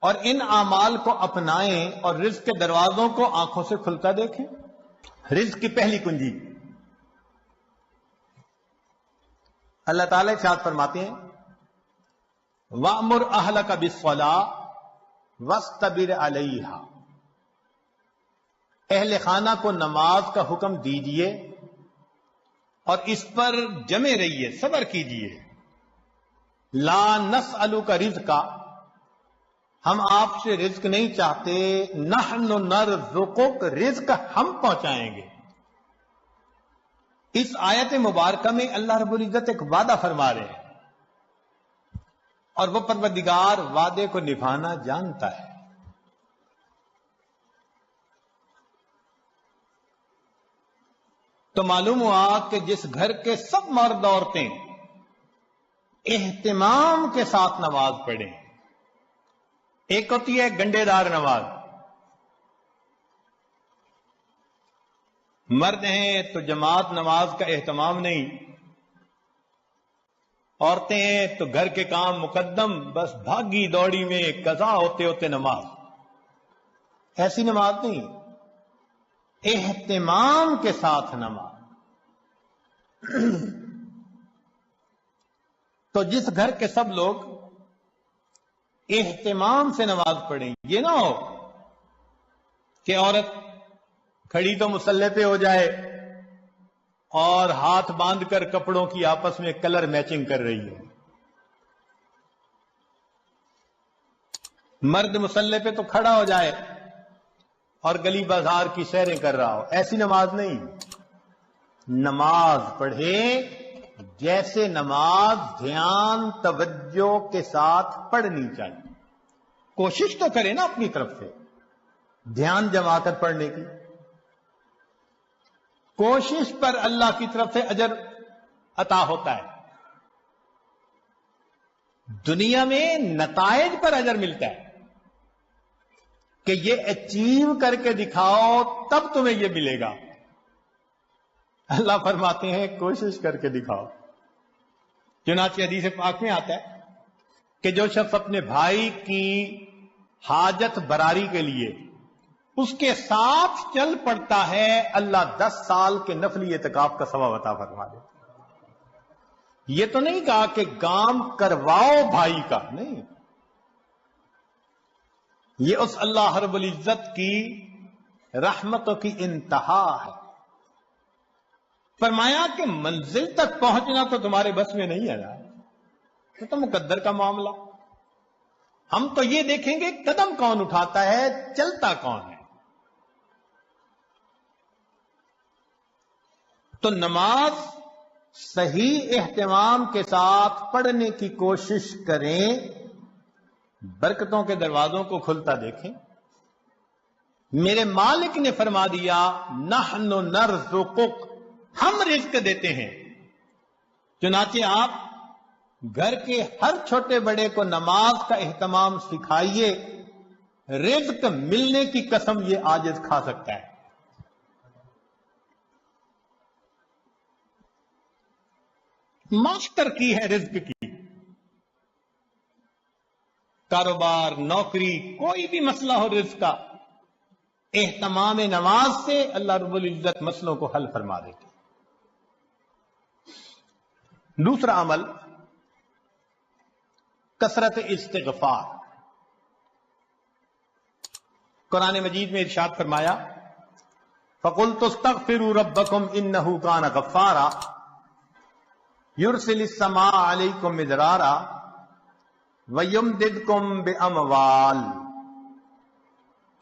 اور ان اعمال کو اپنائیں اور رزق کے دروازوں کو آنکھوں سے کھلتا دیکھیں. رزق کی پہلی کنجی اللہ تعالیٰ ارشاد فرماتے ہیں وَأْمُرْ أَهْلَكَ بِالصَّلَاةِ وَاسْتَبِرْ عَلَيْهَا. اہل خانہ کو نماز کا حکم دیجئے اور اس پر جمے رہیے، صبر کیجئے. لا نسألک رزقا، ہم آپ سے رزق نہیں چاہتے، نحن نرزقک، رزق ہم پہنچائیں گے. اس آیت مبارکہ میں اللہ رب العزت ایک وعدہ فرما رہے ہیں اور وہ پروردگار وعدے کو نبھانا جانتا ہے. تو معلوم ہوا کہ جس گھر کے سب مرد عورتیں اہتمام کے ساتھ نماز پڑھیں، ایک ہوتی ہے گنڈے دار نماز، مرد ہیں تو جماعت نماز کا اہتمام نہیں، عورتیں ہیں تو گھر کے کام مقدم، بس بھاگی دوڑی میں قضا ہوتے ہوتے نماز. ایسی نماز نہیں، اہتمام کے ساتھ نماز. تو جس گھر کے سب لوگ اہتمام سے نماز پڑھیں، یہ نہ ہو کہ عورت کھڑی تو مصلی پہ ہو جائے اور ہاتھ باندھ کر کپڑوں کی آپس میں کلر میچنگ کر رہی ہو. مرد مصلی پہ تو کھڑا ہو جائے اور گلی بازار کی سیریں کر رہا ہو. ایسی نماز نہیں. نماز پڑھے جیسے نماز دھیان توجہ کے ساتھ پڑھنی چاہیے. کوشش تو کرے نا اپنی طرف سے دھیان جما کر پڑھنے کی. کوشش پر اللہ کی طرف سے اجر عطا ہوتا ہے. دنیا میں نتائج پر اجر ملتا ہے کہ یہ اچیو کر کے دکھاؤ تب تمہیں یہ ملے گا. اللہ فرماتے ہیں کوشش کر کے دکھاؤ. چنانچہ حدیث پاک میں آتا ہے کہ جو شخص اپنے بھائی کی حاجت براری کے لیے اس کے ساتھ چل پڑتا ہے، اللہ 10 سال کے نفلی اعتکاف کا ثواب عطا فرما دے. یہ تو نہیں کہا کہ کام کرواؤ بھائی کا، نہیں، یہ اس اللہ رب العزت کی رحمتوں کی انتہا ہے. فرمایا کہ منزل تک پہنچنا تو تمہارے بس میں نہیں ہے نا، یہ تو مقدر کا معاملہ. ہم تو یہ دیکھیں گے قدم کون اٹھاتا ہے، چلتا کون ہے. تو نماز صحیح اہتمام کے ساتھ پڑھنے کی کوشش کریں، برکتوں کے دروازوں کو کھلتا دیکھیں. میرے مالک نے فرما دیا نحن نرزقک، ہم رزق دیتے ہیں. چنانچہ آپ گھر کے ہر چھوٹے بڑے کو نماز کا اہتمام سکھائیے، رزق ملنے کی قسم یہ عاجز کھا سکتا ہے. ماسٹر کی ہے رزق کی. کاروبار، نوکری، کوئی بھی مسئلہ ہو رزق کا، اہتمام نماز سے اللہ رب العزت مسئلوں کو حل فرما دیتے. دوسرا عمل کثرت استغفار. قرآن مجید میں ارشاد فرمایا فَقُلْتُ اسْتَغْفِرُوا رَبَّكُمْ إِنَّهُ كَانَ غَفَّارًا يُرْسِلِ السَّمَاءَ عَلَيْكُمْ مِدْرَارًا وَيُمْدِدْكُمْ بِأَمْوَالٍ.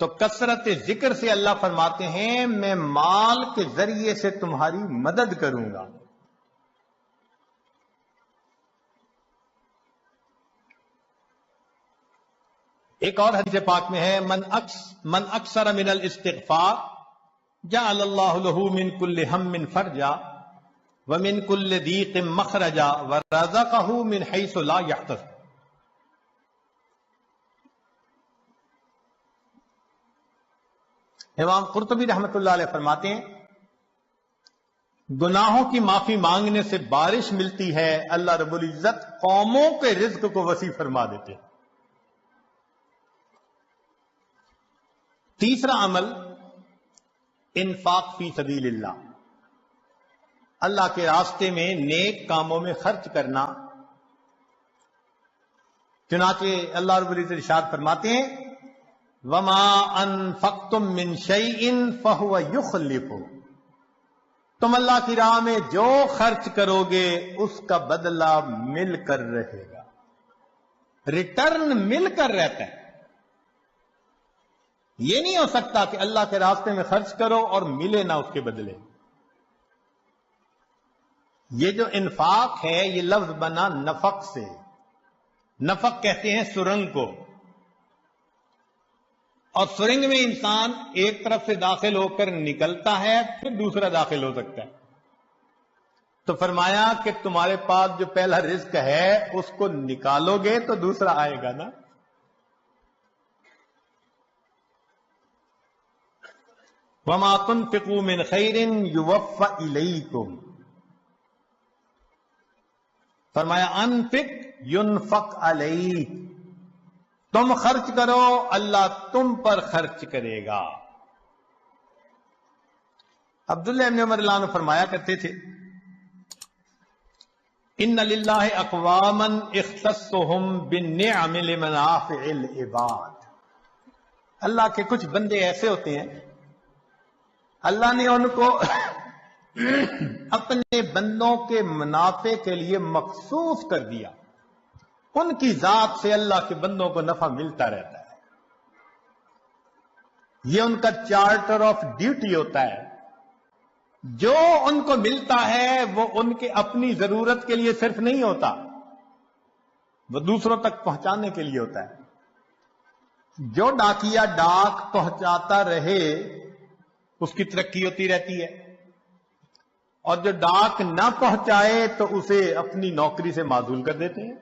تو کثرت ذکر سے اللہ فرماتے ہیں میں مال کے ذریعے سے تمہاری مدد کروں گا. ایک اور حدیث پاک میں ہے من اکثر من الاستغفار جعل اللہ له من كل هم فرجا ومن كل ضيق مخرجا ورزقه من حيث لا يحتسب. امام قرطبی رحمۃ اللہ علیہ فرماتے ہیں گناہوں کی معافی مانگنے سے بارش ملتی ہے، اللہ رب العزت قوموں کے رزق کو وسیع فرما دیتے ہیں. تیسرا عمل انفاق فی سبیل اللہ، اللہ کے راستے میں نیک کاموں میں خرچ کرنا۔ چنانچہ اللہ رب العزت ارشاد فرماتے ہیں وَمَا أَنفَقْتُم مِّن شَيْءٍ فَهُوَ يُخْلِفُهُ، تم اللہ کی راہ میں جو خرچ کرو گے اس کا بدلہ مل کر رہے گا، ریٹرن مل کر رہتا ہے۔ یہ نہیں ہو سکتا کہ اللہ کے راستے میں خرچ کرو اور ملے نہ اس کے بدلے۔ یہ جو انفاق ہے یہ لفظ بنا نفق سے، نفق کہتے ہیں سرنگ کو، اور سرنگ میں انسان ایک طرف سے داخل ہو کر نکلتا ہے پھر دوسرا داخل ہو سکتا ہے۔ تو فرمایا کہ تمہارے پاس جو پہلا رزق ہے اس کو نکالو گے تو دوسرا آئے گا نا۔ وَمَا تُنْفِقُوا مِنْ خَيْرٍ يُوَفَّ إِلَيْكُمْ، فرمایا انفق ينفق علیک، تم خرچ کرو اللہ تم پر خرچ کرے گا۔ عبداللہ ابن عمر اللہ عنہ فرمایا کرتے تھے ان للہ اقواما اختصهم بالنعم لمنافع العباد، اللہ کے کچھ بندے ایسے ہوتے ہیں اللہ نے ان کو اپنے بندوں کے منافع کے لیے مخصوص کر دیا، ان کی ذات سے اللہ کے بندوں کو نفع ملتا رہتا ہے، یہ ان کا چارٹر آف ڈیوٹی ہوتا ہے۔ جو ان کو ملتا ہے وہ ان کے اپنی ضرورت کے لیے صرف نہیں ہوتا، وہ دوسروں تک پہنچانے کے لیے ہوتا ہے۔ جو ڈاکیا ڈاک پہنچاتا رہے اس کی ترقی ہوتی رہتی ہے، اور جو ڈاک نہ پہنچائے تو اسے اپنی نوکری سے معزول کر دیتے ہیں۔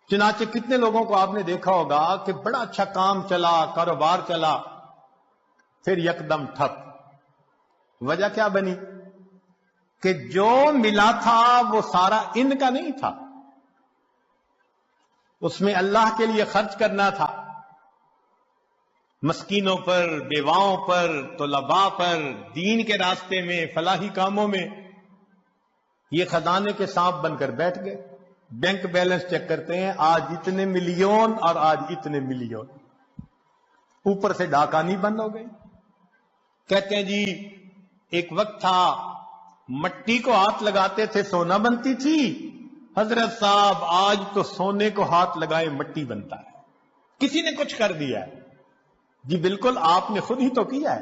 چنانچہ کتنے لوگوں کو آپ نے دیکھا ہوگا کہ بڑا اچھا کام چلا، کاروبار چلا، پھر یکدم ٹھپ۔ وجہ کیا بنی؟ کہ جو ملا تھا وہ سارا ان کا نہیں تھا، اس میں اللہ کے لیے خرچ کرنا تھا، مسکینوں پر، بیواؤں پر، طلباء پر، دین کے راستے میں، فلاحی کاموں میں۔ یہ خزانے کے سانپ بن کر بیٹھ گئے، بینک بیلنس چیک کرتے ہیں آج اتنے ملین اور آج اتنے ملین، اوپر سے ڈاکانی بند ہو گئی۔ کہتے ہیں جی ایک وقت تھا مٹی کو ہاتھ لگاتے تھے سونا بنتی تھی، حضرت صاحب آج تو سونے کو ہاتھ لگائے مٹی بنتا ہے، کسی نے کچھ کر دیا ہے۔ جی بالکل آپ نے خود ہی تو کیا ہے۔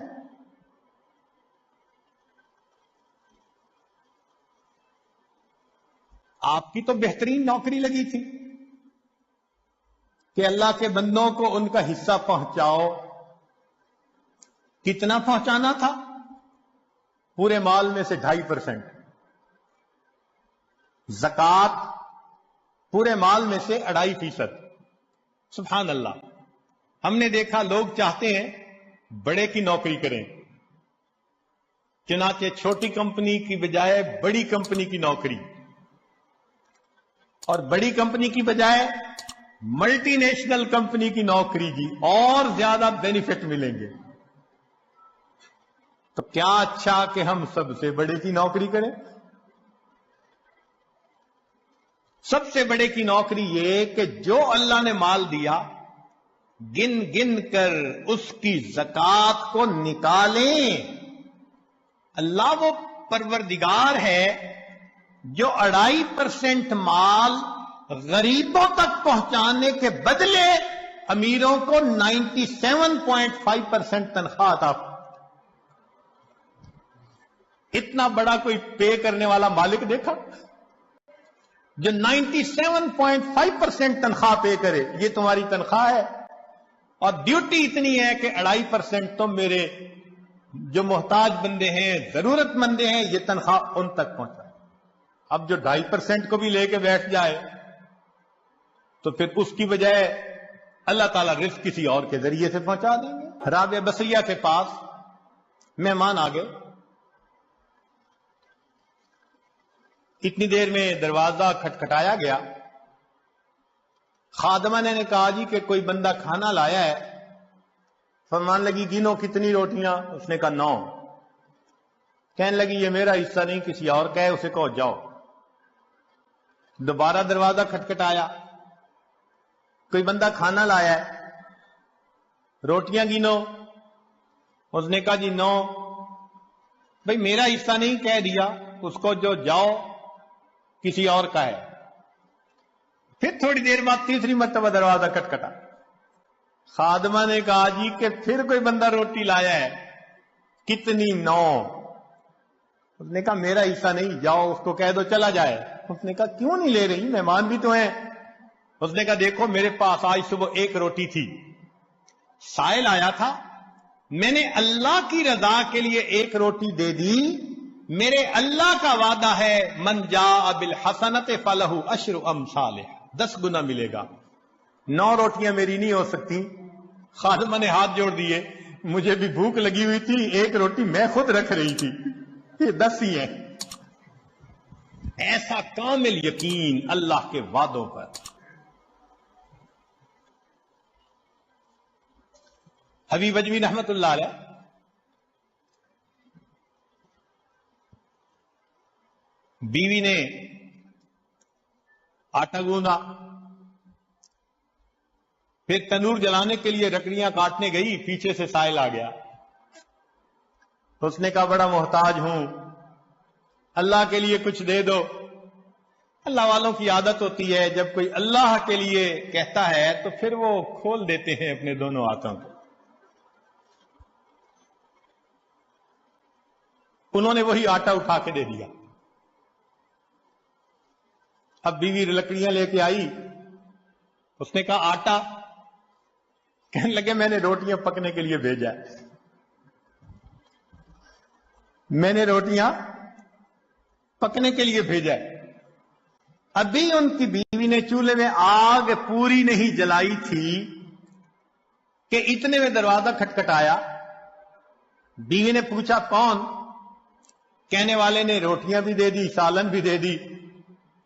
آپ کی تو بہترین نوکری لگی تھی کہ اللہ کے بندوں کو ان کا حصہ پہنچاؤ۔ کتنا پہنچانا تھا؟ پورے مال میں سے 2.5%، زکوٰۃ پورے مال میں سے 2.5%۔ سبحان اللہ۔ ہم نے دیکھا لوگ چاہتے ہیں بڑے کی نوکری کریں، چنانچہ چھوٹی کمپنی کی بجائے بڑی کمپنی کی نوکری، اور بڑی کمپنی کی بجائے ملٹی نیشنل کمپنی کی نوکری، جی اور زیادہ بینیفٹ ملیں گے۔ تو کیا اچھا کہ ہم سب سے بڑے کی نوکری کریں۔ سب سے بڑے کی نوکری یہ کہ جو اللہ نے مال دیا گن گن کر اس کی زکوٰۃ کو نکالیں۔ اللہ وہ پروردگار ہے جو 2.5% مال غریبوں تک پہنچانے کے بدلے امیروں کو 97.5% تنخواہ عطا۔ اتنا بڑا کوئی پے کرنے والا مالک دیکھا جو 97.5% تنخواہ پے کرے؟ یہ تمہاری تنخواہ ہے اور ڈیوٹی اتنی ہے کہ 2.5% تم میرے جو محتاج بندے ہیں، ضرورت مندے ہیں، یہ تنخواہ ان تک پہنچائے۔ اب جو 2.5% کو بھی لے کے بیٹھ جائے تو پھر اس کی بجائے اللہ تعالیٰ رزق کسی اور کے ذریعے سے پہنچا دیں گے۔ رابعہ بصریہ کے پاس مہمان آ گئے، اتنی دیر میں دروازہ کھٹکھٹایا گیا، خادمہ نے کہا جی کہ کوئی بندہ کھانا لایا ہے۔ فرمان لگی گنو کتنی روٹیاں؟ اس نے کہا 9. کہنے لگی یہ میرا حصہ نہیں، کسی اور کا ہے، اسے کہو جاؤ. دوبارہ دروازہ کھٹکھٹایا، کوئی بندہ کھانا لایا ہے، روٹیاں گنو. اس نے کہا جی 9. بھئی میرا حصہ نہیں، کہہ دیا اس کو جو جاؤ کسی اور کا ہے. پھر تھوڑی دیر بعد تیسری مرتبہ دروازہ کھٹکھٹا. خادمہ نے کہا جی کہ پھر کوئی بندہ روٹی لایا ہے، کتنی؟ 9. اس نے کہا میرا حصہ نہیں، جاؤ اس کو کہہ دو چلا جائے. اس نے کہا کیوں نہیں لے رہی، مہمان بھی تو ہیں. اس نے کہا دیکھو میرے پاس آج صبح 1 روٹی تھی، سائل آیا تھا، میں نے اللہ کی رضا کے لیے 1 روٹی دے دی. میرے اللہ کا وعدہ ہے من جاء بالحسنۃ فلہ عشر امثالہ، 10 گنا ملے گا. 9 روٹیاں میری نہیں ہو سکتی. خادمہ نے ہاتھ جوڑ دیے، مجھے بھی بھوک لگی ہوئی تھی، 1 روٹی میں خود رکھ رہی تھی، یہ 10 ہی ہیں. ایسا کامل یقین اللہ کے وعدوں پر. حبیب اجمی رحمت اللہ علیہ بیوی نے آٹا گوندھا، پھر تنور جلانے کے لیے لکڑیاں کاٹنے گئی، پیچھے سے سائل آ گیا. اس نے کہا بڑا محتاج ہوں، اللہ کے لیے کچھ دے دو. اللہ والوں کی عادت ہوتی ہے جب کوئی اللہ کے لیے کہتا ہے تو پھر وہ کھول دیتے ہیں اپنے دونوں ہاتھوں کو. انہوں نے وہی آٹا اٹھا کے دے دیا. اب بیوی لکڑیاں لے کے آئی، اس نے کہا آٹا؟ کہنے لگے میں نے روٹیاں پکنے کے لیے بھیجا ہے، میں نے روٹیاں پکنے کے لیے بھیجا ہے. ابھی ان کی بیوی نے چولہے میں آگ پوری نہیں جلائی تھی کہ اتنے میں دروازہ کھٹکھٹایا. بیوی نے پوچھا کون؟ کہنے والے نے روٹیاں بھی دے دی، سالن بھی دے دی.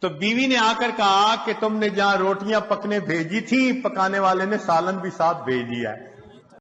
تو بیوی نے آ کر کہا کہ تم نے جہاں روٹیاں پکنے بھیجی تھی، پکانے والے نے سالن بھی ساتھ بھیج دیا ہے.